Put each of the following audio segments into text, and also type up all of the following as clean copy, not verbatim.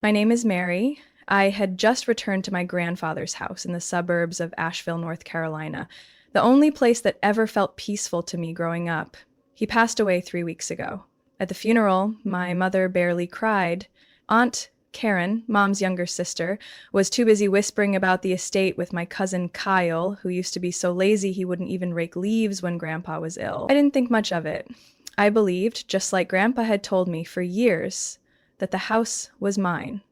My name is Mary. I had just returned to my grandfather's house in the suburbs of Asheville, North Carolina, the only place that ever felt peaceful to me growing up. He passed away 3 weeks ago. At the funeral, my mother barely cried. Aunt Karen, Mom's younger sister, was too busy whispering about the estate with my cousin Kyle, who used to be so lazy he wouldn't even rake leaves when Grandpa was ill. I didn't think much of it. I believed, just like Grandpa had told me for years, that the house was mine.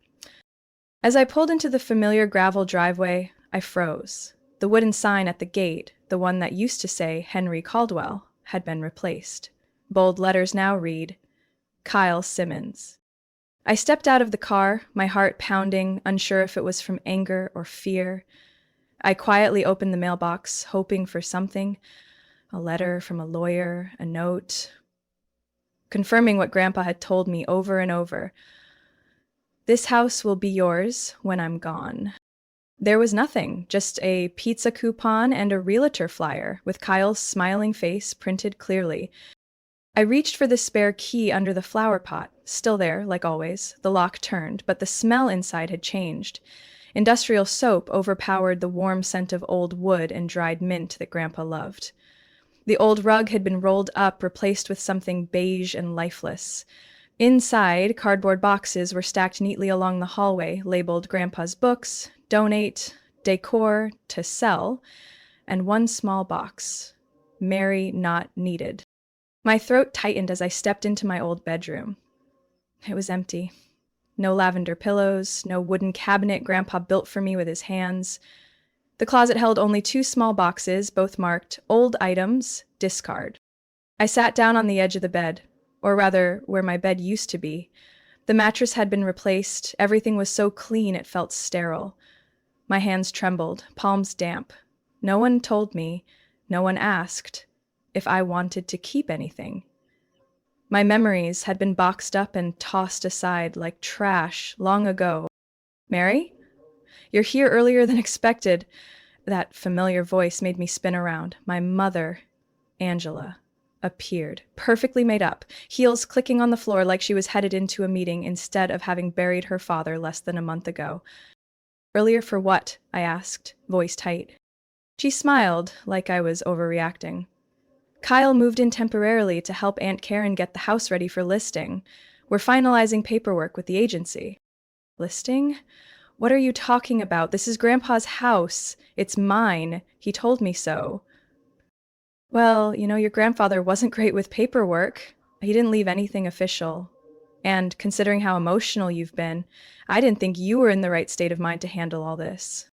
As I pulled into the familiar gravel driveway, I froze. The wooden sign at the gate, the one that used to say Henry Caldwell, had been replaced. Bold letters now read, Kyle Simmons. I stepped out of the car, my heart pounding, unsure if it was from anger or fear. I quietly opened the mailbox, hoping for something, a letter from a lawyer, a note, confirming what Grandpa had told me over and over. This house will be yours when I'm gone. There was nothing, just a pizza coupon and a realtor flyer with Kyle's smiling face printed clearly. I reached for the spare key under the flower pot, still there, like always. The lock turned, but the smell inside had changed. Industrial soap overpowered the warm scent of old wood and dried mint that Grandpa loved. The old rug had been rolled up, replaced with something beige and lifeless. Inside, cardboard boxes were stacked neatly along the hallway, labeled Grandpa's books, donate, decor, to sell, and one small box, Mary not needed. My throat tightened as I stepped into my old bedroom. It was empty. No lavender pillows, no wooden cabinet Grandpa built for me with his hands. The closet held only two small boxes, both marked old items, discard. I sat down on the edge of the bed, or rather, where my bed used to be. The mattress had been replaced. Everything was so clean it felt sterile. My hands trembled, palms damp. No one told me, no one asked, if I wanted to keep anything. My memories had been boxed up and tossed aside like trash long ago. Mary? You're here earlier than expected. That familiar voice made me spin around. My mother, Angela, appeared, perfectly made up, heels clicking on the floor like she was headed into a meeting instead of having buried her father less than a month ago. Earlier for what? I asked, voice tight. She smiled, like I was overreacting. Kyle moved in temporarily to help Aunt Karen get the house ready for listing. We're finalizing paperwork with the agency. Listing? What are you talking about? This is Grandpa's house. It's mine. He told me so. Well, your grandfather wasn't great with paperwork. He didn't leave anything official. And considering how emotional you've been, I didn't think you were in the right state of mind to handle all this.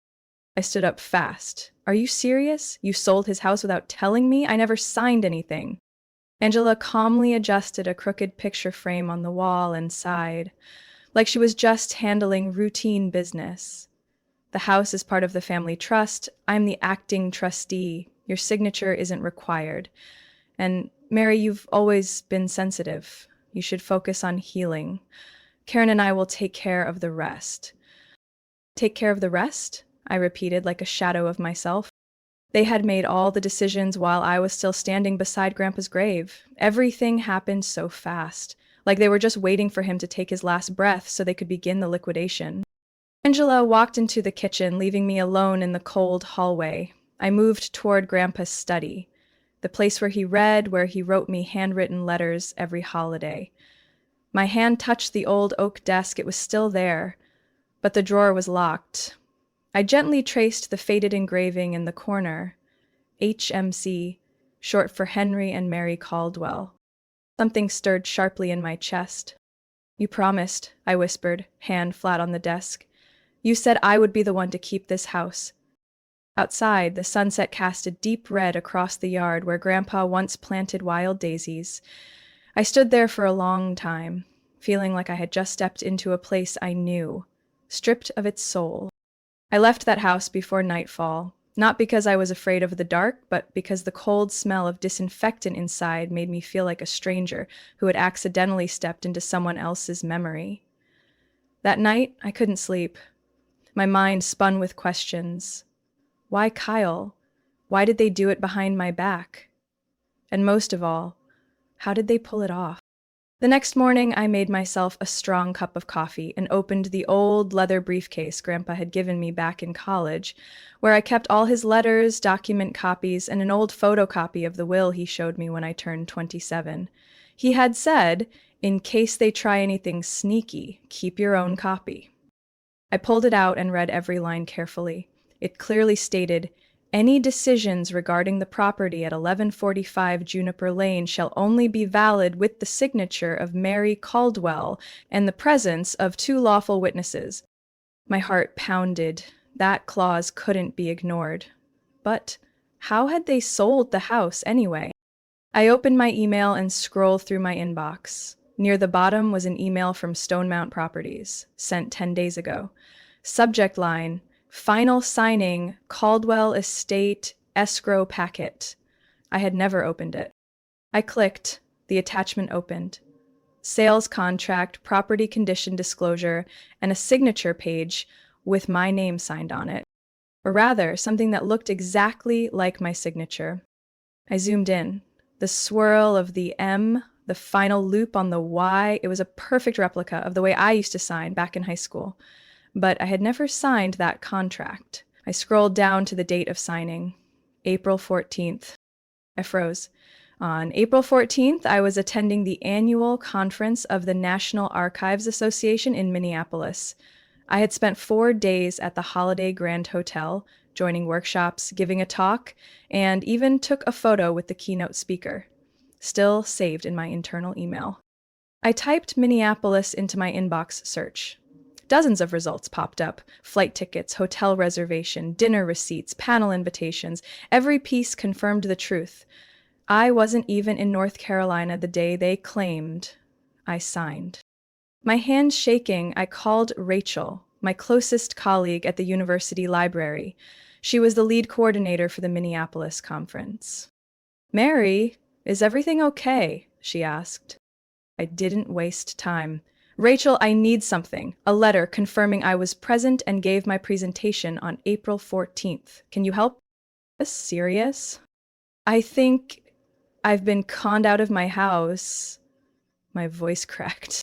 I stood up fast. Are you serious? You sold his house without telling me? I never signed anything. Angela calmly adjusted a crooked picture frame on the wall and sighed, like she was just handling routine business. The house is part of the family trust. I'm the acting trustee. Your signature isn't required. And Mary, you've always been sensitive. You should focus on healing. Karen and I will take care of the rest. Take care of the rest? I repeated like a shadow of myself. They had made all the decisions while I was still standing beside Grandpa's grave. Everything happened so fast, like they were just waiting for him to take his last breath so they could begin the liquidation. Angela walked into the kitchen, leaving me alone in the cold hallway. I moved toward Grandpa's study, the place where he read, where he wrote me handwritten letters every holiday. My hand touched the old oak desk. It was still there, but the drawer was locked. I gently traced the faded engraving in the corner, HMC, short for Henry and Mary Caldwell. Something stirred sharply in my chest. You promised, I whispered, hand flat on the desk. You said I would be the one to keep this house. Outside, the sunset cast a deep red across the yard where Grandpa once planted wild daisies. I stood there for a long time, feeling like I had just stepped into a place I knew, stripped of its soul. I left that house before nightfall, not because I was afraid of the dark, but because the cold smell of disinfectant inside made me feel like a stranger who had accidentally stepped into someone else's memory. That night, I couldn't sleep. My mind spun with questions. Why Kyle? Why did they do it behind my back? And most of all, how did they pull it off? The next morning, I made myself a strong cup of coffee and opened the old leather briefcase Grandpa had given me back in college, where I kept all his letters, document copies, and an old photocopy of the will he showed me when I turned 27. He had said, in case they try anything sneaky, keep your own copy. I pulled it out and read every line carefully. It clearly stated, any decisions regarding the property at 1145 Juniper Lane shall only be valid with the signature of Mary Caldwell and the presence of two lawful witnesses. My heart pounded. That clause couldn't be ignored. But how had they sold the house anyway? I opened my email and scrolled through my inbox. Near the bottom was an email from Stonemount Properties, sent 10 days ago. Subject line, final signing, Caldwell Estate escrow packet. I had never opened it. I clicked. The attachment opened. Sales contract, property condition disclosure, and a signature page with my name signed on it. Or rather, something that looked exactly like my signature. I zoomed in. The swirl of the M, the final loop on the Y, it was a perfect replica of the way I used to sign back in high school. But I had never signed that contract. I scrolled down to the date of signing, April 14th. I froze. On April 14th, I was attending the annual conference of the National Archives Association in Minneapolis. I had spent 4 days at the Holiday Grand Hotel, joining workshops, giving a talk, and even took a photo with the keynote speaker, still saved in my internal email. I typed Minneapolis into my inbox search. Dozens of results popped up. Flight tickets, hotel reservation, dinner receipts, panel invitations. Every piece confirmed the truth. I wasn't even in North Carolina the day they claimed I signed. My hands shaking, I called Rachel, my closest colleague at the university library. She was the lead coordinator for the Minneapolis conference. Mary, is everything okay? She asked. I didn't waste time. Rachel, I need something. A letter confirming I was present and gave my presentation on April 14th. Can you help? Is this serious? I think I've been conned out of my house. My voice cracked.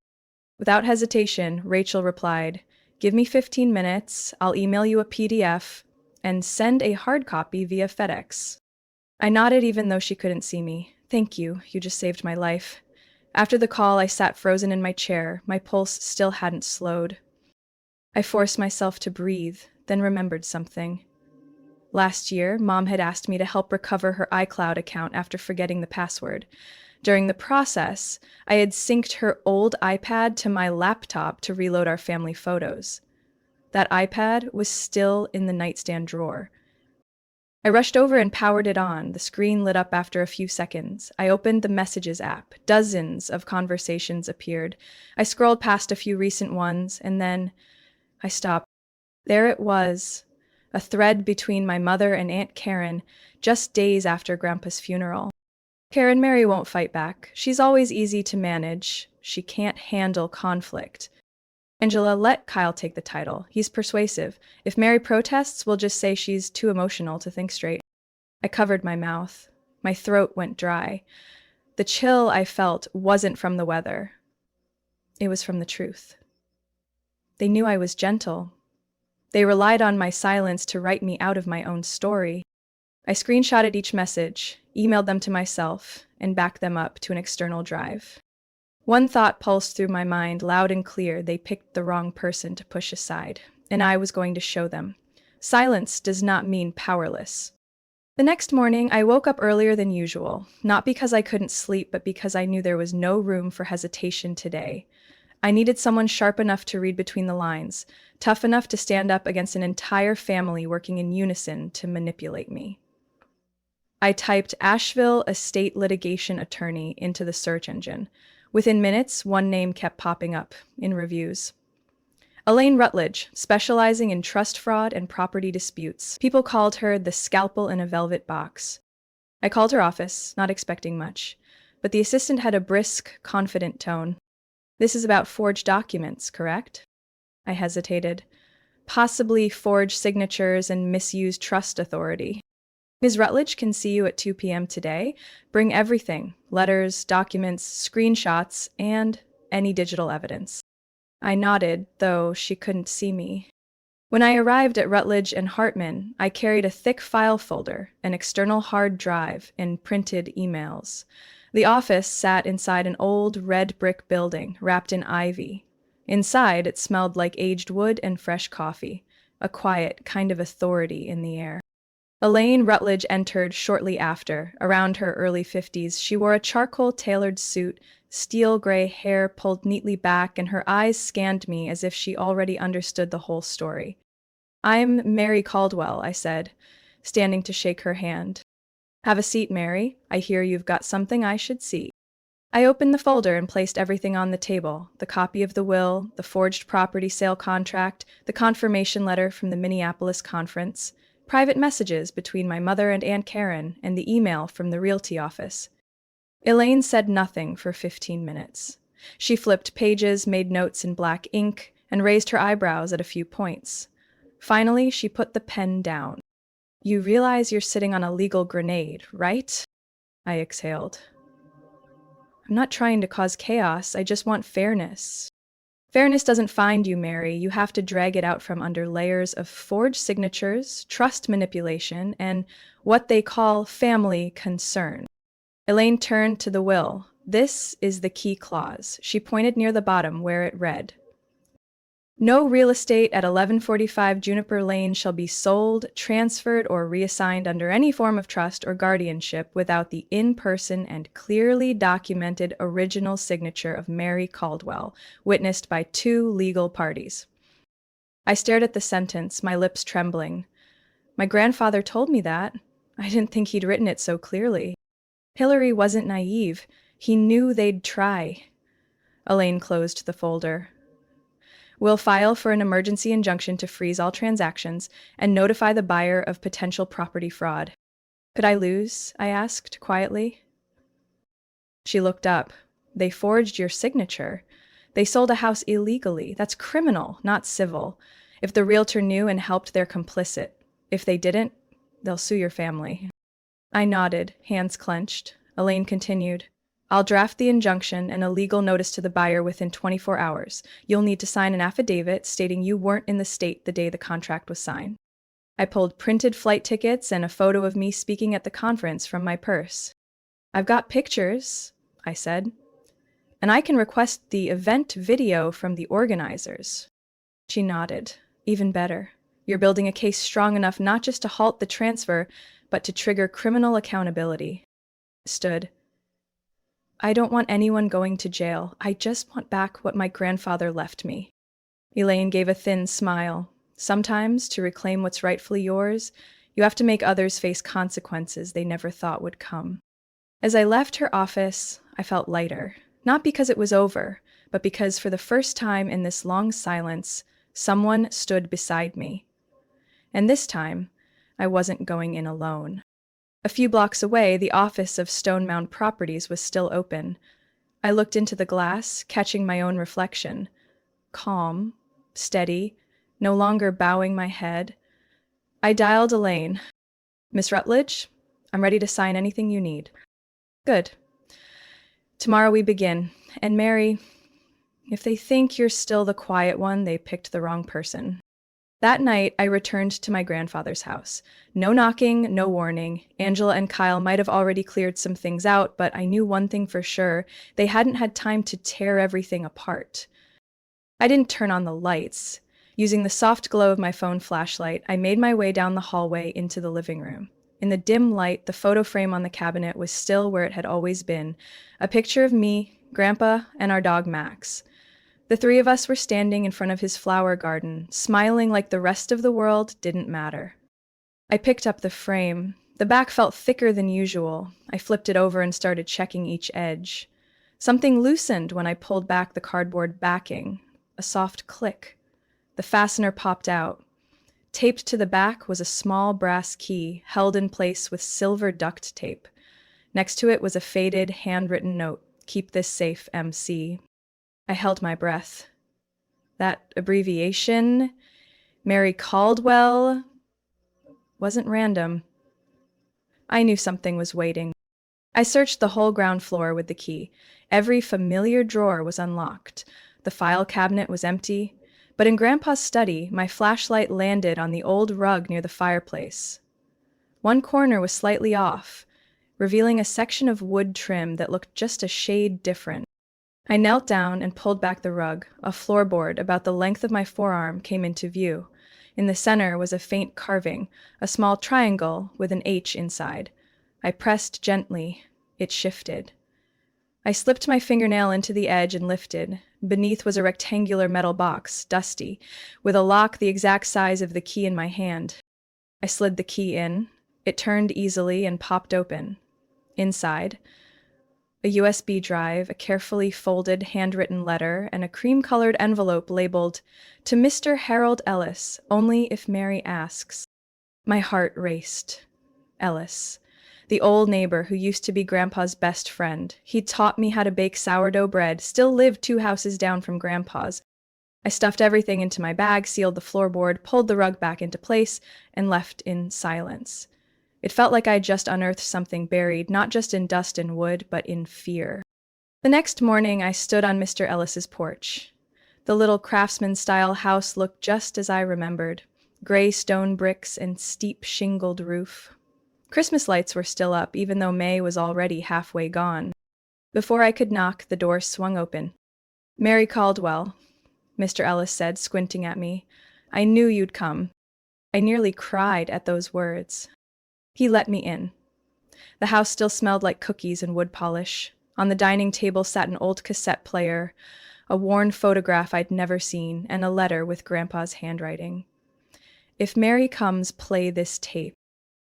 Without hesitation, Rachel replied, give me 15 minutes, I'll email you a PDF, and send a hard copy via FedEx. I nodded even though she couldn't see me. Thank you, you just saved my life. After the call, I sat frozen in my chair. My pulse still hadn't slowed. I forced myself to breathe, then remembered something. Last year, Mom had asked me to help recover her iCloud account after forgetting the password. During the process, I had synced her old iPad to my laptop to reload our family photos. That iPad was still in the nightstand drawer. I rushed over and powered it on. The screen lit up after a few seconds. I opened the Messages app. Dozens of conversations appeared. I scrolled past a few recent ones, and then I stopped. There it was, a thread between my mother and Aunt Karen, just days after Grandpa's funeral. Karen Mary won't fight back. She's always easy to manage. She can't handle conflict. Angela, let Kyle take the title. He's persuasive. If Mary protests, we'll just say she's too emotional to think straight. I covered my mouth. My throat went dry. The chill I felt wasn't from the weather. It was from the truth. They knew I was gentle. They relied on my silence to write me out of my own story. I screenshotted each message, emailed them to myself, and backed them up to an external drive. One thought pulsed through my mind, loud and clear. They picked the wrong person to push aside, and I was going to show them. Silence does not mean powerless. The next morning, I woke up earlier than usual, not because I couldn't sleep, but because I knew there was no room for hesitation today. I needed someone sharp enough to read between the lines, tough enough to stand up against an entire family working in unison to manipulate me. I typed Asheville Estate Litigation Attorney into the search engine. Within minutes, one name kept popping up in reviews. Elaine Rutledge, specializing in trust fraud and property disputes. People called her the scalpel in a velvet box. I called her office, not expecting much, but the assistant had a brisk, confident tone. This is about forged documents, correct? I hesitated. Possibly forged signatures and misused trust authority. Ms. Rutledge can see you at 2 p.m. today. Bring everything: letters, documents, screenshots, and any digital evidence. I nodded, though she couldn't see me. When I arrived at Rutledge and Hartman, I carried a thick file folder, an external hard drive, and printed emails. The office sat inside an old red brick building wrapped in ivy. Inside, it smelled like aged wood and fresh coffee, a quiet kind of authority in the air. Elaine Rutledge entered shortly after. Around her early 50s, she wore a charcoal-tailored suit, steel gray hair pulled neatly back, and her eyes scanned me as if she already understood the whole story. "I'm Mary Caldwell," I said, standing to shake her hand. "Have a seat, Mary. I hear you've got something I should see." I opened the folder and placed everything on the table: the copy of the will, the forged property sale contract, the confirmation letter from the Minneapolis conference, private messages between my mother and Aunt Karen, and the email from the realty office. Elaine said nothing for 15 minutes. She flipped pages, made notes in black ink, and raised her eyebrows at a few points. Finally, she put the pen down. "You realize you're sitting on a legal grenade, right?" I exhaled. "I'm not trying to cause chaos. I just want fairness." "Fairness doesn't find you, Mary. You have to drag it out from under layers of forged signatures, trust manipulation, and what they call family concern." Elaine turned to the will. "This is the key clause." She pointed near the bottom where it read, "No real estate at 1145 Juniper Lane shall be sold, transferred, or reassigned under any form of trust or guardianship without the in-person and clearly documented original signature of Mary Caldwell, witnessed by 2 legal parties." I stared at the sentence, my lips trembling. My grandfather told me that. I didn't think he'd written it so clearly. Hillary wasn't naive. He knew they'd try. Elaine closed the folder. "We'll file for an emergency injunction to freeze all transactions and notify the buyer of potential property fraud." "Could I lose?" I asked quietly. She looked up. "They forged your signature. They sold a house illegally. That's criminal, not civil. If the realtor knew and helped, they're complicit. If they didn't, they'll sue your family." I nodded, hands clenched. Elaine continued, "I'll draft the injunction and a legal notice to the buyer within 24 hours. You'll need to sign an affidavit stating you weren't in the state the day the contract was signed." I pulled printed flight tickets and a photo of me speaking at the conference from my purse. "I've got pictures," I said, "and I can request the event video from the organizers." She nodded. "Even better. You're building a case strong enough not just to halt the transfer, but to trigger criminal accountability." Stood. "I don't want anyone going to jail. I just want back what my grandfather left me." Elaine gave a thin smile. "Sometimes, to reclaim what's rightfully yours, you have to make others face consequences they never thought would come." As I left her office, I felt lighter. Not because it was over, but because for the first time in this long silence, someone stood beside me. And this time, I wasn't going in alone. A few blocks away, the office of Stone Mound Properties was still open. I looked into the glass, catching my own reflection. Calm, steady, no longer bowing my head. I dialed Elaine. "Miss Rutledge, I'm ready to sign anything you need." "Good. Tomorrow we begin. And Mary, if they think you're still the quiet one, they picked the wrong person." That night, I returned to my grandfather's house. No knocking, no warning. Angela and Kyle might have already cleared some things out, but I knew one thing for sure: they hadn't had time to tear everything apart. I didn't turn on the lights. Using the soft glow of my phone flashlight, I made my way down the hallway into the living room. In the dim light, the photo frame on the cabinet was still where it had always been: a picture of me, Grandpa, and our dog Max. The 3 of us were standing in front of his flower garden, smiling like the rest of the world didn't matter. I picked up the frame. The back felt thicker than usual. I flipped it over and started checking each edge. Something loosened when I pulled back the cardboard backing. A soft click. The fastener popped out. Taped to the back was a small brass key, held in place with silver duct tape. Next to it was a faded, handwritten note: "Keep this safe, MC." I held my breath. That abbreviation, Mary Caldwell, wasn't random. I knew something was waiting. I searched the whole ground floor with the key. Every familiar drawer was unlocked. The file cabinet was empty. But in Grandpa's study, my flashlight landed on the old rug near the fireplace. One corner was slightly off, revealing a section of wood trim that looked just a shade different. I knelt down and pulled back the rug. A floorboard about the length of my forearm came into view. In the center was a faint carving, a small triangle with an H inside. I pressed gently. It shifted. I slipped my fingernail into the edge and lifted. Beneath was a rectangular metal box, dusty, with a lock the exact size of the key in my hand. I slid the key in. It turned easily and popped open. Inside, a USB drive, a carefully folded handwritten letter, and a cream-colored envelope labeled, "To Mr. Harold Ellis, only if Mary asks." My heart raced. Ellis. The old neighbor who used to be Grandpa's best friend. He'd taught me how to bake sourdough bread, still lived 2 houses down from Grandpa's. I stuffed everything into my bag, sealed the floorboard, pulled the rug back into place, and left in silence. It felt like I'd just unearthed something buried, not just in dust and wood, but in fear. The next morning, I stood on Mr. Ellis's porch. The little craftsman-style house looked just as I remembered, gray stone bricks and steep shingled roof. Christmas lights were still up, even though May was already halfway gone. Before I could knock, the door swung open. "Mary Caldwell," Mr. Ellis said, squinting at me. "I knew you'd come." I nearly cried at those words. He let me in. The house still smelled like cookies and wood polish. On the dining table sat an old cassette player, a worn photograph I'd never seen, and a letter with Grandpa's handwriting. "If Mary comes, play this tape."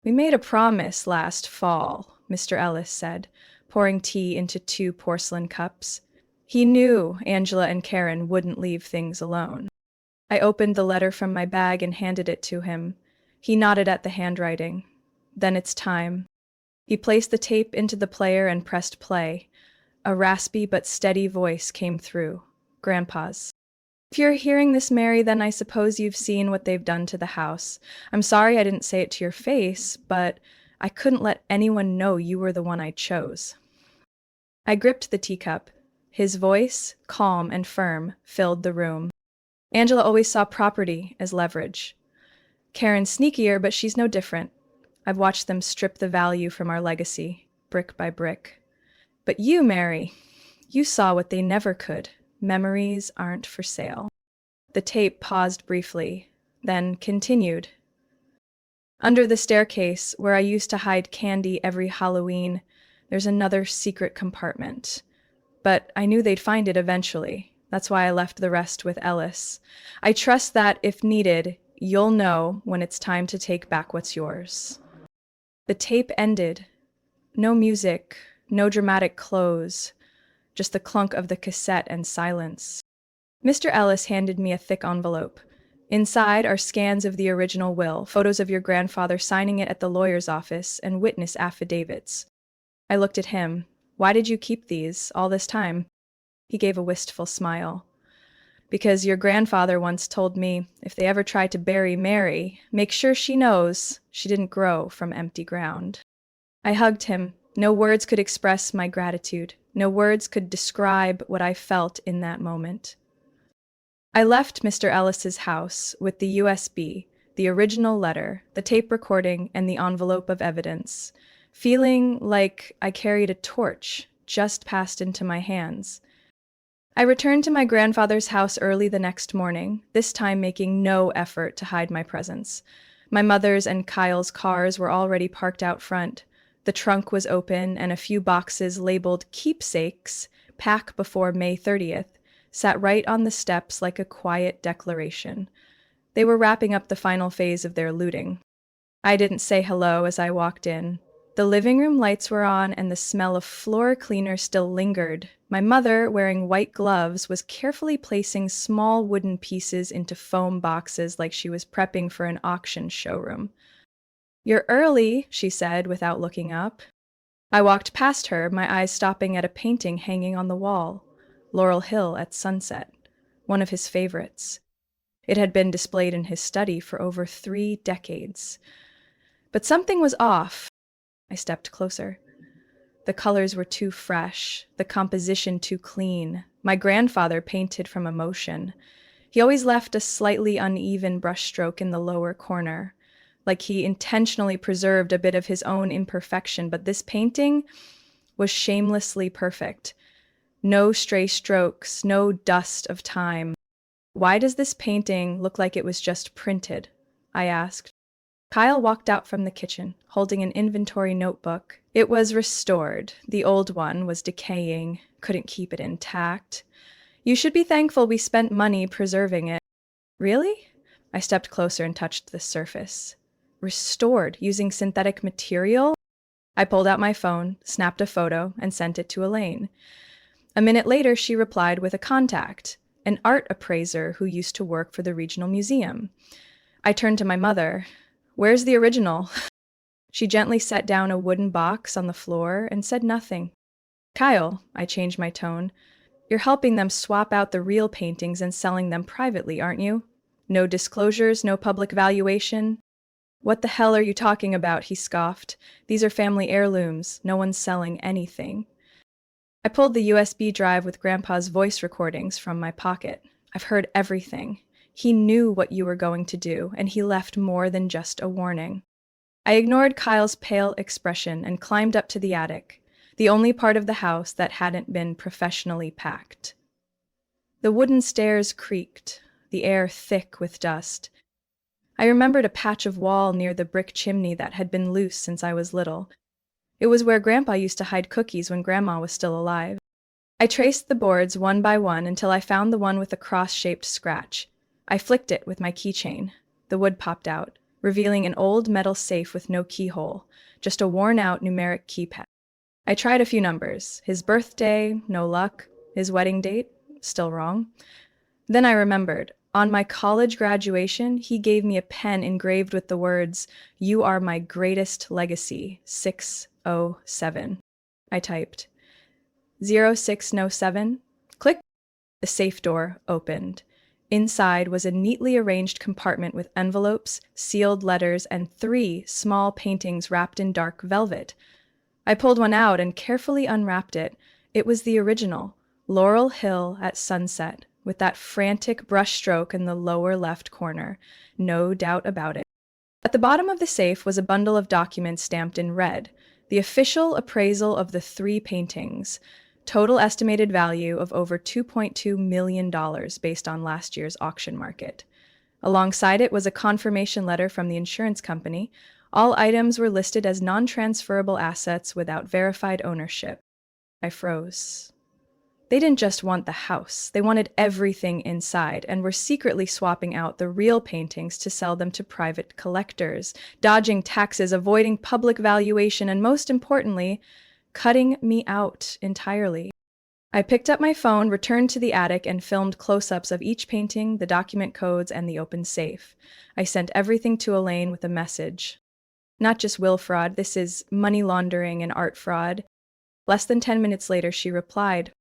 "We made a promise last fall," Mr. Ellis said, pouring tea into 2 porcelain cups. He knew Angela and Karen wouldn't leave things alone. I opened the letter from my bag and handed it to him. He nodded at the handwriting. "Then it's time." He placed the tape into the player and pressed play. A raspy but steady voice came through. Grandpa's. "If you're hearing this, Mary, then I suppose you've seen what they've done to the house. I'm sorry I didn't say it to your face, but I couldn't let anyone know you were the one I chose." I gripped the teacup. His voice, calm and firm, filled the room. "Angela always saw property as leverage. Karen's sneakier, but she's no different. I've watched them strip the value from our legacy, brick by brick. But you, Mary, you saw what they never could. Memories aren't for sale." The tape paused briefly, then continued. "Under the staircase, where I used to hide candy every Halloween, there's another secret compartment. But I knew they'd find it eventually. That's why I left the rest with Ellis. I trust that, if needed, you'll know when it's time to take back what's yours." The tape ended. No music, no dramatic close, just the clunk of the cassette and silence. Mr. Ellis handed me a thick envelope. Inside are scans of the original will, photos of your grandfather signing it at the lawyer's office, and witness affidavits. I looked at him. "Why did you keep these all this time?" He gave a wistful smile. "Because your grandfather once told me, if they ever try to bury Mary, make sure she knows she didn't grow from empty ground." I hugged him. No words could express my gratitude. No words could describe what I felt in that moment. I left Mr. Ellis's house with the USB, the original letter, the tape recording, and the envelope of evidence, feeling like I carried a torch just passed into my hands. I returned to my grandfather's house early the next morning, this time making no effort to hide my presence. My mother's and Kyle's cars were already parked out front. The trunk was open, and a few boxes labeled keepsakes, pack before May 30th, sat right on the steps like a quiet declaration. They were wrapping up the final phase of their looting. I didn't say hello as I walked in. The living room lights were on, and the smell of floor cleaner still lingered. My mother, wearing white gloves, was carefully placing small wooden pieces into foam boxes like she was prepping for an auction showroom. "You're early," she said without looking up. I walked past her, my eyes stopping at a painting hanging on the wall. Laurel Hill at sunset, one of his favorites. It had been displayed in his study for over 3 decades. But something was off. I stepped closer. The colors were too fresh, the composition too clean. My grandfather painted from emotion. He always left a slightly uneven brushstroke in the lower corner, like he intentionally preserved a bit of his own imperfection, but this painting was shamelessly perfect. No stray strokes, no dust of time. Why does this painting look like it was just printed? I asked. Kyle walked out from the kitchen, holding an inventory notebook. It was restored. The old one was decaying, couldn't keep it intact. You should be thankful we spent money preserving it. Really? I stepped closer and touched the surface. Restored using synthetic material? I pulled out my phone, snapped a photo, and sent it to Elaine. A minute later, she replied with a contact, an art appraiser who used to work for the regional museum. I turned to my mother. Where's the original? She gently set down a wooden box on the floor and said nothing. Kyle, I changed my tone, you're helping them swap out the real paintings and selling them privately, aren't you? No disclosures, no public valuation. What the hell are you talking about? He scoffed. These are family heirlooms. No one's selling anything. I pulled the USB drive with Grandpa's voice recordings from my pocket. I've heard everything. He knew what you were going to do, and he left more than just a warning. I ignored Kyle's pale expression and climbed up to the attic, the only part of the house that hadn't been professionally packed. The wooden stairs creaked, the air thick with dust. I remembered a patch of wall near the brick chimney that had been loose since I was little. It was where Grandpa used to hide cookies when Grandma was still alive. I traced the boards one by one until I found the one with a cross-shaped scratch. I flicked it with my keychain. The wood popped out, revealing an old metal safe with no keyhole, just a worn-out numeric keypad. I tried a few numbers. His birthday, no luck. His wedding date, still wrong. Then I remembered. On my college graduation, he gave me a pen engraved with the words, "You are my greatest legacy, 607. I typed. 0607. Click. The safe door opened. Inside was a neatly arranged compartment with envelopes, sealed letters, and 3 small paintings wrapped in dark velvet. I pulled one out and carefully unwrapped it. It was the original, Laurel Hill at sunset, with that frantic brushstroke in the lower left corner. No doubt about it. At the bottom of the safe was a bundle of documents stamped in red, the official appraisal of the 3 paintings. Total estimated value of over $2.2 million based on last year's auction market. Alongside it was a confirmation letter from the insurance company. All items were listed as non-transferable assets without verified ownership. I froze. They didn't just want the house, they wanted everything inside and were secretly swapping out the real paintings to sell them to private collectors, dodging taxes, avoiding public valuation, and most importantly, cutting me out entirely. I picked up my phone, returned to the attic, and filmed close-ups of each painting, the document codes, and the open safe. I sent everything to Elaine with a message. Not just will fraud, this is money laundering and art fraud. Less than 10 minutes later, she replied,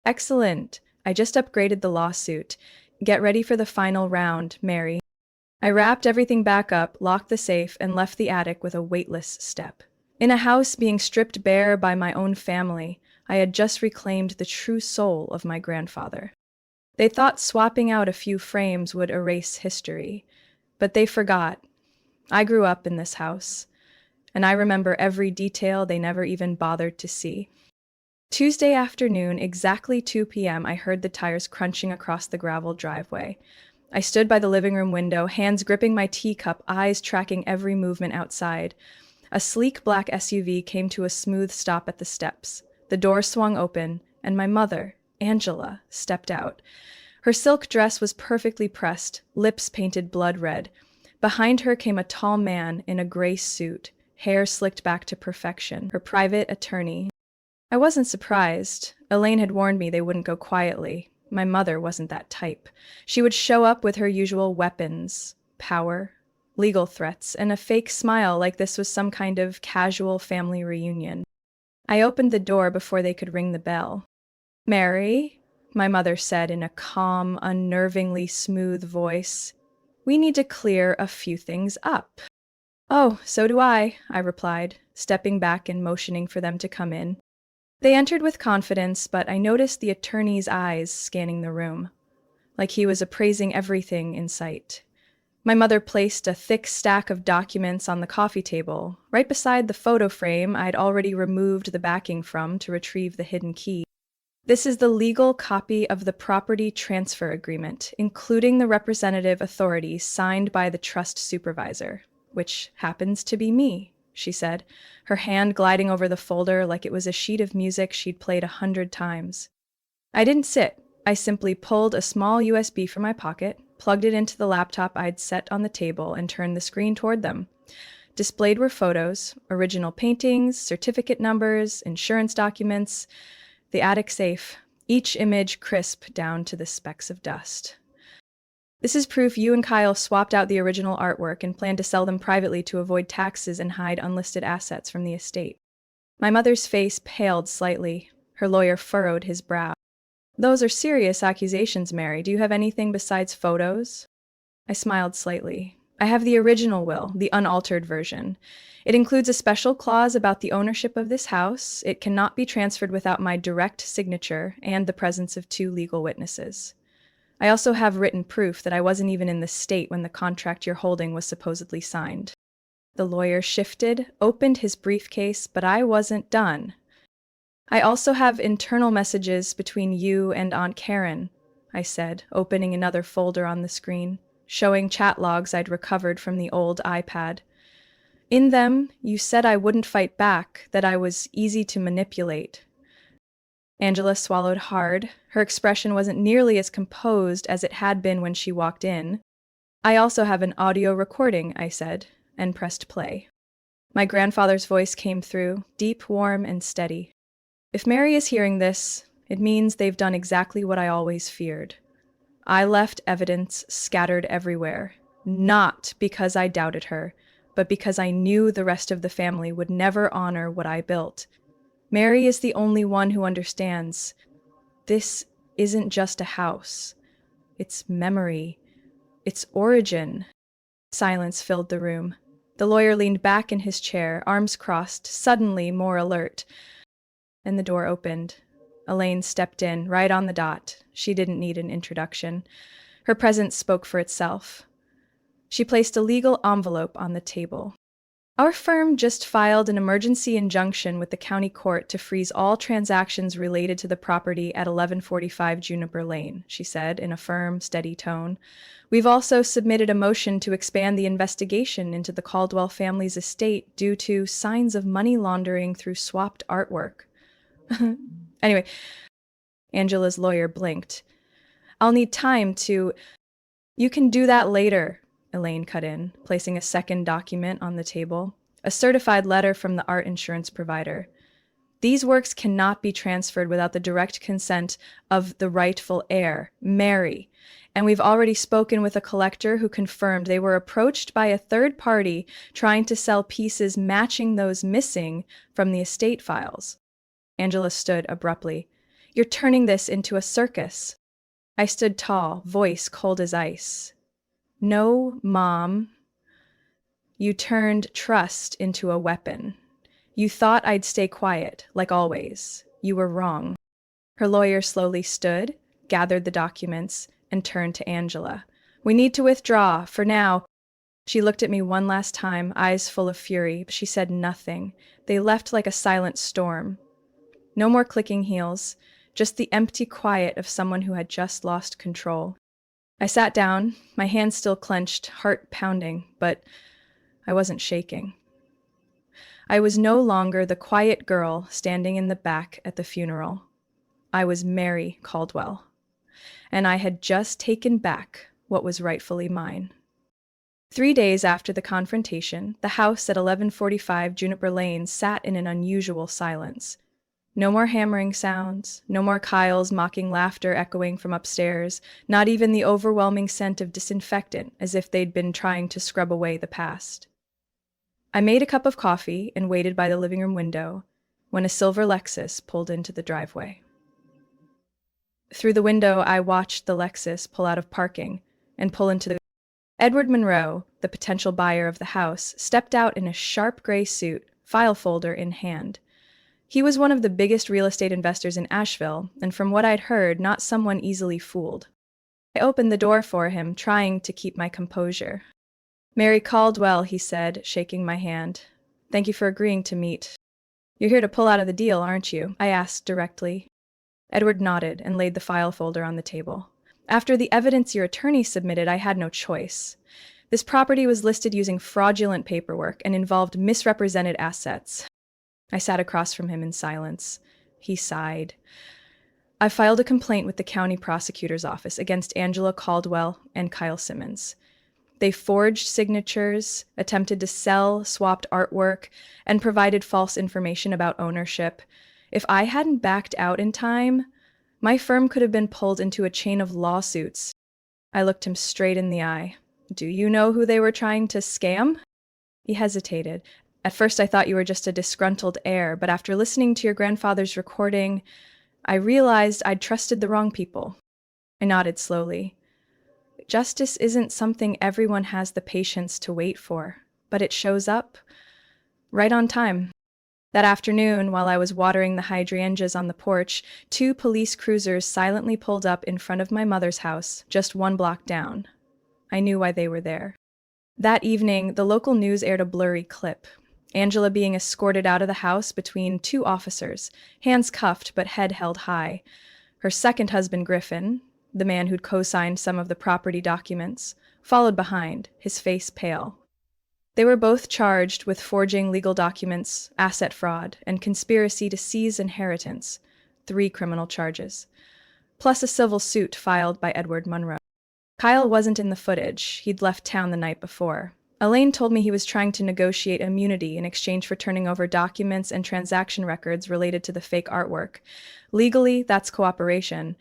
"Excellent. I just upgraded the lawsuit. Get ready for the final round, Mary." I wrapped everything back up, locked the safe, and left the attic with a weightless step. In a house being stripped bare by my own family, I had just reclaimed the true soul of my grandfather. They thought swapping out a few frames would erase history, but they forgot. I grew up in this house, and I remember every detail they never even bothered to see. Tuesday afternoon, exactly 2 p.m., I heard the tires crunching across the gravel driveway. I stood by the living room window, hands gripping my teacup, eyes tracking every movement outside. A sleek black SUV came to a smooth stop at the steps. The door swung open, and my mother, Angela, stepped out. Her silk dress was perfectly pressed, lips painted blood red. Behind her came a tall man in a gray suit, hair slicked back to perfection, her private attorney. I wasn't surprised. Elaine had warned me they wouldn't go quietly. My mother wasn't that type. She would show up with her usual weapons, power, legal threats, and a fake smile like this was some kind of casual family reunion. I opened the door before they could ring the bell. "Mary," my mother said in a calm, unnervingly smooth voice, "we need to clear a few things up." "Oh, so do I replied, stepping back and motioning for them to come in. They entered with confidence, but I noticed the attorney's eyes scanning the room, like he was appraising everything in sight. My mother placed a thick stack of documents on the coffee table, right beside the photo frame I'd already removed the backing from to retrieve the hidden key. This is the legal copy of the property transfer agreement, including the representative authority signed by the trust supervisor, which happens to be me, she said, her hand gliding over the folder like it was a sheet of music she'd played 100 times. I didn't sit. I simply pulled a small USB from my pocket, plugged it into the laptop I'd set on the table, and turned the screen toward them. Displayed were photos, original paintings, certificate numbers, insurance documents, the attic safe, each image crisp down to the specks of dust. This is proof you and Kyle swapped out the original artwork and planned to sell them privately to avoid taxes and hide unlisted assets from the estate. My mother's face paled slightly. Her lawyer furrowed his brow. Those are serious accusations, Mary. Do you have anything besides photos? I smiled slightly. I have the original will, the unaltered version. It includes a special clause about the ownership of this house. It cannot be transferred without my direct signature and the presence of 2 legal witnesses. I also have written proof that I wasn't even in the state when the contract you're holding was supposedly signed. The lawyer shifted, opened his briefcase, but I wasn't done. I also have internal messages between you and Aunt Karen, I said, opening another folder on the screen, showing chat logs I'd recovered from the old iPad. In them, you said I wouldn't fight back, that I was easy to manipulate. Angela swallowed hard. Her expression wasn't nearly as composed as it had been when she walked in. I also have an audio recording, I said, and pressed play. My grandfather's voice came through, deep, warm, and steady. If Mary is hearing this, it means they've done exactly what I always feared. I left evidence scattered everywhere, not because I doubted her, but because I knew the rest of the family would never honor what I built. Mary is the only one who understands. This isn't just a house. It's memory. It's origin. Silence filled the room. The lawyer leaned back in his chair, arms crossed, suddenly more alert. And the door opened. Elaine stepped in, right on the dot. She didn't need an introduction. Her presence spoke for itself. She placed a legal envelope on the table. Our firm just filed an emergency injunction with the county court to freeze all transactions related to the property at 1145 Juniper Lane, she said in a firm, steady tone. We've also submitted a motion to expand the investigation into the Caldwell family's estate due to signs of money laundering through swapped artwork. Anyway, Angela's lawyer blinked. I'll need time to... You can do that later, Elaine cut in, placing a second document on the table, a certified letter from the art insurance provider. These works cannot be transferred without the direct consent of the rightful heir, Mary, and we've already spoken with a collector who confirmed they were approached by a third party trying to sell pieces matching those missing from the estate files. Angela stood abruptly. You're turning this into a circus. I stood tall, voice cold as ice. No, Mom. You turned trust into a weapon. You thought I'd stay quiet, like always. You were wrong. Her lawyer slowly stood, gathered the documents, and turned to Angela. We need to withdraw, for now. She looked at me one last time, eyes full of fury, but she said nothing. They left like a silent storm. No more clicking heels, just the empty quiet of someone who had just lost control. I sat down, my hands still clenched, heart pounding, but I wasn't shaking. I was no longer the quiet girl standing in the back at the funeral. I was Mary Caldwell, and I had just taken back what was rightfully mine. 3 days after the confrontation, the house at 1145 Juniper Lane sat in an unusual silence. No more hammering sounds, no more Kyle's mocking laughter echoing from upstairs, not even the overwhelming scent of disinfectant as if they'd been trying to scrub away the past. I made a cup of coffee and waited by the living room window when a silver Lexus pulled into the driveway. Through the window, I watched the Lexus pull out of parking and pull into the... Edward Monroe, the potential buyer of the house, stepped out in a sharp gray suit, file folder in hand. He was one of the biggest real estate investors in Asheville, and from what I'd heard, not someone easily fooled. I opened the door for him, trying to keep my composure. "Mary Caldwell," he said, shaking my hand. "Thank you for agreeing to meet. You're here to pull out of the deal, aren't you?" I asked directly. Edward nodded and laid the file folder on the table. "After the evidence your attorney submitted, I had no choice. This property was listed using fraudulent paperwork and involved misrepresented assets." I sat across from him in silence. He sighed. "I filed a complaint with the county prosecutor's office against Angela Caldwell and Kyle Simmons. They forged signatures, attempted to sell, swapped artwork, and provided false information about ownership. If I hadn't backed out in time, my firm could have been pulled into a chain of lawsuits." I looked him straight in the eye. "Do you know who they were trying to scam?" He hesitated. "At first I thought you were just a disgruntled heir, but after listening to your grandfather's recording, I realized I'd trusted the wrong people." I nodded slowly. "Justice isn't something everyone has the patience to wait for, but it shows up right on time." That afternoon, while I was watering the hydrangeas on the porch, 2 police cruisers silently pulled up in front of my mother's house, just 1 block down. I knew why they were there. That evening, the local news aired a blurry clip. Angela being escorted out of the house between 2 officers, hands cuffed but head held high. Her second husband, Griffin, the man who'd co-signed some of the property documents, followed behind, his face pale. They were both charged with forging legal documents, asset fraud, and conspiracy to seize inheritance, 3 criminal charges, plus a civil suit filed by Edward Monroe. Kyle wasn't in the footage. He'd left town the night before. Elaine told me he was trying to negotiate immunity in exchange for turning over documents and transaction records related to the fake artwork. Legally, that's cooperation,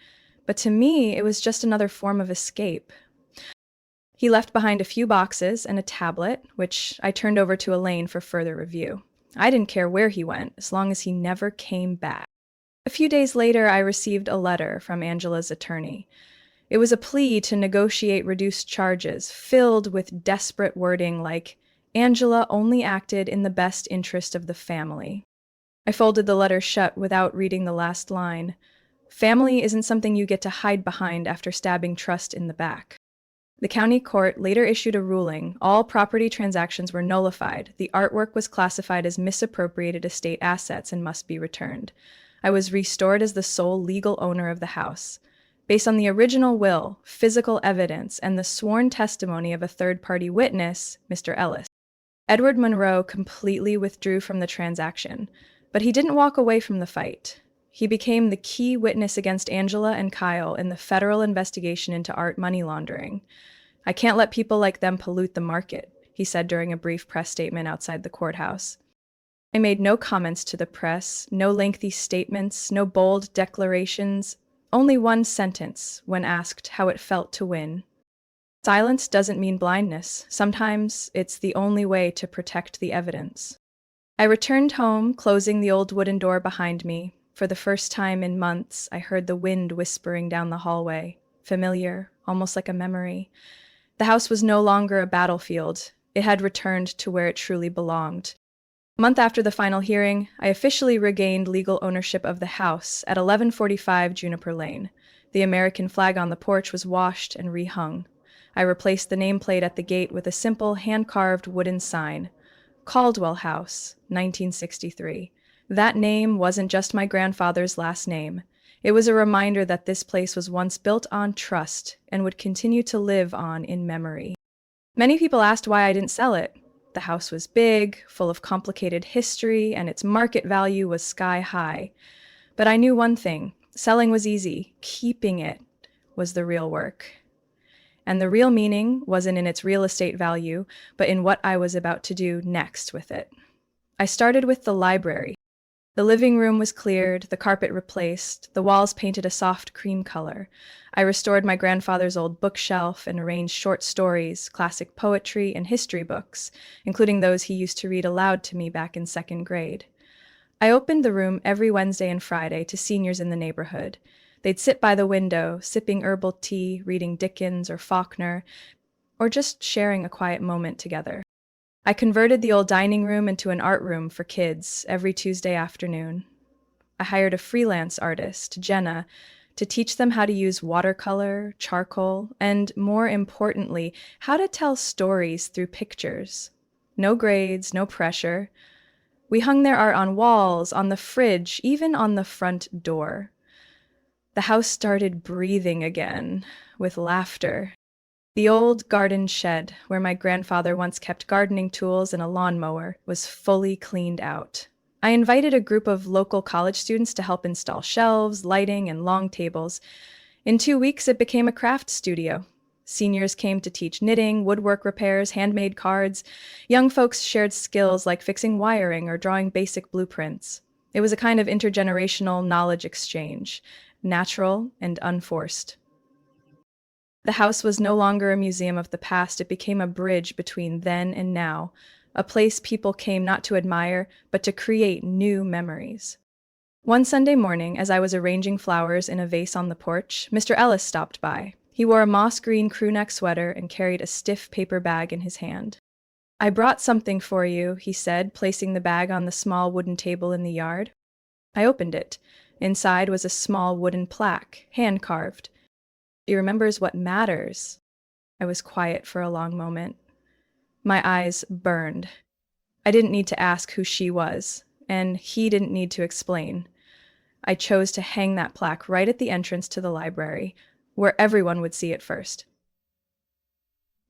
but to me, it was just another form of escape. He left behind a few boxes and a tablet, which I turned over to Elaine for further review. I didn't care where he went, as long as he never came back. A few days later, I received a letter from Angela's attorney. It was a plea to negotiate reduced charges, filled with desperate wording like, "Angela only acted in the best interest of the family." I folded the letter shut without reading the last line. Family isn't something you get to hide behind after stabbing trust in the back. The county court later issued a ruling. All property transactions were nullified. The artwork was classified as misappropriated estate assets and must be returned. I was restored as the sole legal owner of the house. Based on the original will, physical evidence, and the sworn testimony of a third-party witness, Mr. Ellis. Edward Monroe completely withdrew from the transaction, but he didn't walk away from the fight. He became the key witness against Angela and Kyle in the federal investigation into art money laundering. "I can't let people like them pollute the market," he said during a brief press statement outside the courthouse. I made no comments to the press, no lengthy statements, no bold declarations. Only one sentence when asked how it felt to win. "Silence doesn't mean blindness. Sometimes it's the only way to protect the evidence." I returned home, closing the old wooden door behind me. For the first time in months, I heard the wind whispering down the hallway, familiar, almost like a memory. The house was no longer a battlefield. It had returned to where it truly belonged. A month after the final hearing, I officially regained legal ownership of the house at 1145 Juniper Lane. The American flag on the porch was washed and rehung. I replaced the nameplate at the gate with a simple hand-carved wooden sign, Caldwell House, 1963. That name wasn't just my grandfather's last name. It was a reminder that this place was once built on trust and would continue to live on in memory. Many people asked why I didn't sell it. The house was big, full of complicated history, and its market value was sky high. But I knew one thing: selling was easy. Keeping it was the real work. And the real meaning wasn't in its real estate value, but in what I was about to do next with it. I started with the library. The living room was cleared, the carpet replaced, the walls painted a soft cream color. I restored my grandfather's old bookshelf and arranged short stories, classic poetry, and history books, including those he used to read aloud to me back in 2nd grade. I opened the room every Wednesday and Friday to seniors in the neighborhood. They'd sit by the window, sipping herbal tea, reading Dickens or Faulkner, or just sharing a quiet moment together. I converted the old dining room into an art room for kids every Tuesday afternoon. I hired a freelance artist, Jenna, to teach them how to use watercolor, charcoal, and more importantly, how to tell stories through pictures. No grades, no pressure. We hung their art on walls, on the fridge, even on the front door. The house started breathing again, with laughter. The old garden shed, where my grandfather once kept gardening tools and a lawnmower, was fully cleaned out. I invited a group of local college students to help install shelves, lighting, and long tables. In 2 weeks, it became a craft studio. Seniors came to teach knitting, woodwork repairs, handmade cards. Young folks shared skills like fixing wiring or drawing basic blueprints. It was a kind of intergenerational knowledge exchange, natural and unforced. The house was no longer a museum of the past, it became a bridge between then and now, a place people came not to admire, but to create new memories. One Sunday morning, as I was arranging flowers in a vase on the porch, Mr. Ellis stopped by. He wore a moss-green crewneck sweater and carried a stiff paper bag in his hand. "I brought something for you," he said, placing the bag on the small wooden table in the yard. I opened it. Inside was a small wooden plaque, hand-carved. "He remembers what matters." I was quiet for a long moment. My eyes burned. I didn't need to ask who she was, and he didn't need to explain. I chose to hang that plaque right at the entrance to the library, where everyone would see it first.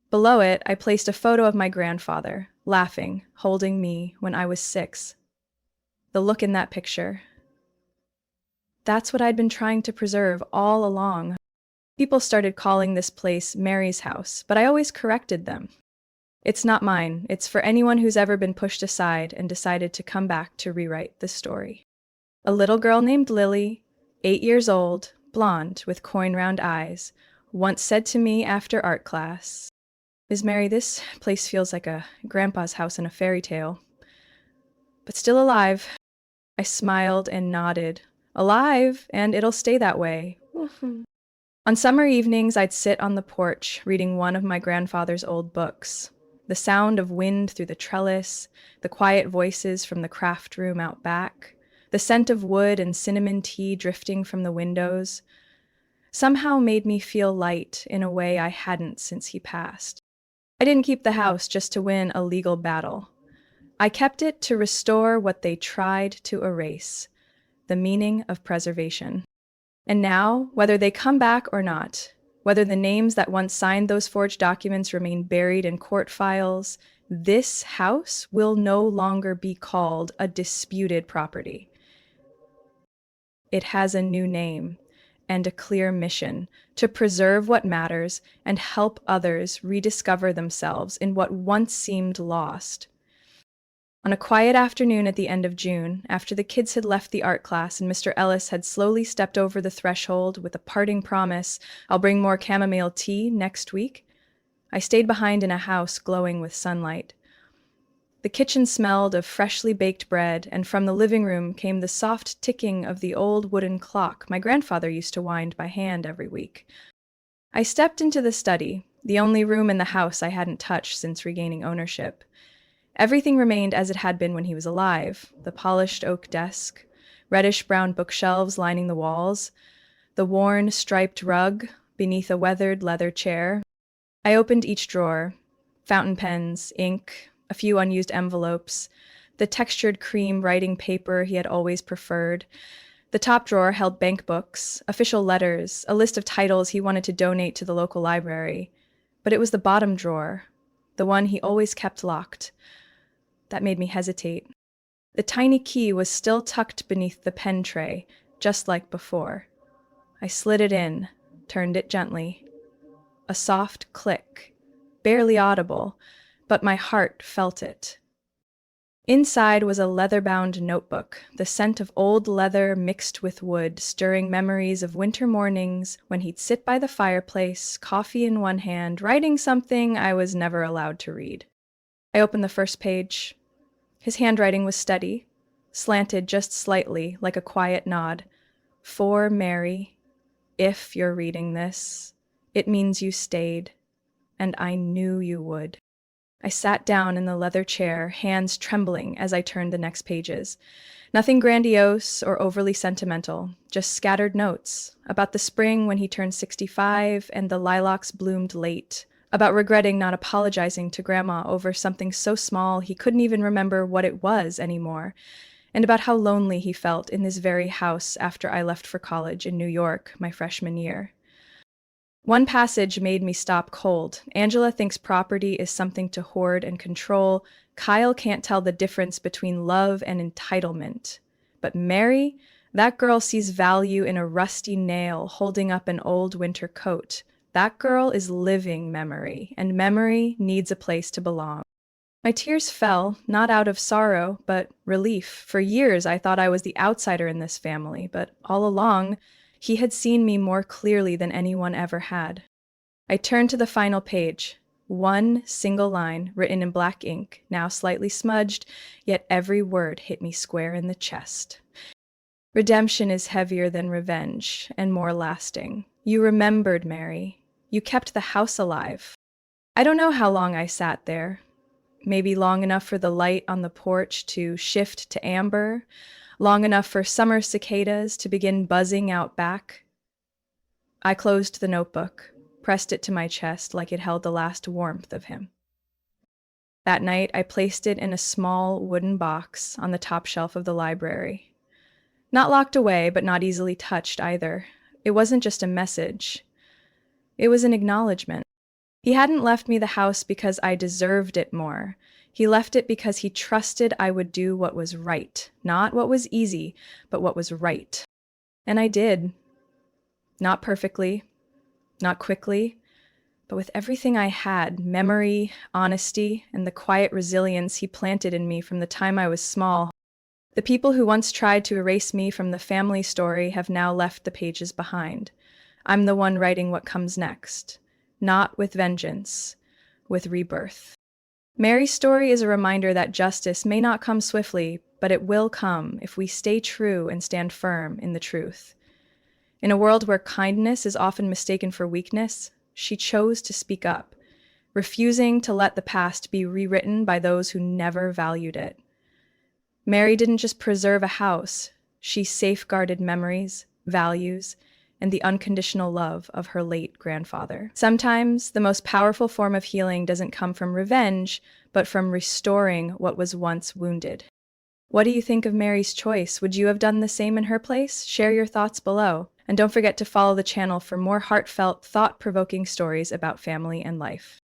Below it, I placed a photo of my grandfather, laughing, holding me when I was 6. The look in that picture. That's what I'd been trying to preserve all along. People started calling this place Mary's house, but I always corrected them. It's not mine. It's for anyone who's ever been pushed aside and decided to come back to rewrite the story. A little girl named Lily, 8 years old, blonde, with coin-round eyes, once said to me after art class, "Miss Mary, this place feels like a grandpa's house in a fairy tale. But still alive." I smiled and nodded. Alive, and it'll stay that way. On summer evenings, I'd sit on the porch reading one of my grandfather's old books. The sound of wind through the trellis, the quiet voices from the craft room out back, the scent of wood and cinnamon tea drifting from the windows, somehow made me feel light in a way I hadn't since he passed. I didn't keep the house just to win a legal battle. I kept it to restore what they tried to erase, the meaning of preservation. And now, whether they come back or not, whether the names that once signed those forged documents remain buried in court files, this house will no longer be called a disputed property. It has a new name and a clear mission to preserve what matters and help others rediscover themselves in what once seemed lost. On a quiet afternoon at the end of June, after the kids had left the art class and Mr. Ellis had slowly stepped over the threshold with a parting promise, "I'll bring more chamomile tea next week," I stayed behind in a house glowing with sunlight. The kitchen smelled of freshly baked bread, and from the living room came the soft ticking of the old wooden clock my grandfather used to wind by hand every week. I stepped into the study, the only room in the house I hadn't touched since regaining ownership. Everything remained as it had been when he was alive: the polished oak desk, reddish-brown bookshelves lining the walls, the worn, striped rug beneath a weathered leather chair. I opened each drawer: fountain pens, ink, a few unused envelopes, the textured cream writing paper he had always preferred. The top drawer held bank books, official letters, a list of titles he wanted to donate to the local library. But it was the bottom drawer, the one he always kept locked, that made me hesitate. The tiny key was still tucked beneath the pen tray, just like before. I slid it in, turned it gently. A soft click, barely audible, but my heart felt it. Inside was a leather-bound notebook, the scent of old leather mixed with wood, stirring memories of winter mornings when he'd sit by the fireplace, coffee in one hand, writing something I was never allowed to read. I opened the first page. His handwriting was steady, slanted just slightly, like a quiet nod. "For Mary, if you're reading this, it means you stayed, and I knew you would." I sat down in the leather chair, hands trembling as I turned the next pages. Nothing grandiose or overly sentimental, just scattered notes about the spring when he turned 65 and the lilacs bloomed late, about regretting not apologizing to Grandma over something so small he couldn't even remember what it was anymore, and about how lonely he felt in this very house after I left for college in New York my freshman year. One passage made me stop cold. Angela thinks property is something to hoard and control. Kyle can't tell the difference between love and entitlement. But Mary, that girl sees value in a rusty nail holding up an old winter coat. That girl is living memory, and memory needs a place to belong. My tears fell, not out of sorrow, but relief. For years I thought I was the outsider in this family, but all along, he had seen me more clearly than anyone ever had. I turned to the final page. One single line, written in black ink, now slightly smudged, yet every word hit me square in the chest. Redemption is heavier than revenge, and more lasting. You remembered, Mary. You kept the house alive. I don't know how long I sat there. Maybe long enough for the light on the porch to shift to amber, long enough for summer cicadas to begin buzzing out back. I closed the notebook, pressed it to my chest like it held the last warmth of him. That night, I placed it in a small wooden box on the top shelf of the library. Not locked away, but not easily touched either. It wasn't just a message. It was an acknowledgement. He hadn't left me the house because I deserved it more. He left it because he trusted I would do what was right. Not what was easy, but what was right. And I did. Not perfectly, not quickly, but with everything I had, memory, honesty, and the quiet resilience he planted in me from the time I was small. The people who once tried to erase me from the family story have now left the pages behind. I'm the one writing what comes next. Not with vengeance, with rebirth. Mary's story is a reminder that justice may not come swiftly, but it will come if we stay true and stand firm in the truth. In a world where kindness is often mistaken for weakness, she chose to speak up, refusing to let the past be rewritten by those who never valued it. Mary didn't just preserve a house, she safeguarded memories, values, and the unconditional love of her late grandfather. Sometimes the most powerful form of healing doesn't come from revenge, but from restoring what was once wounded. What do you think of Mary's choice? Would you have done the same in her place? Share your thoughts below. And don't forget to follow the channel for more heartfelt, thought-provoking stories about family and life.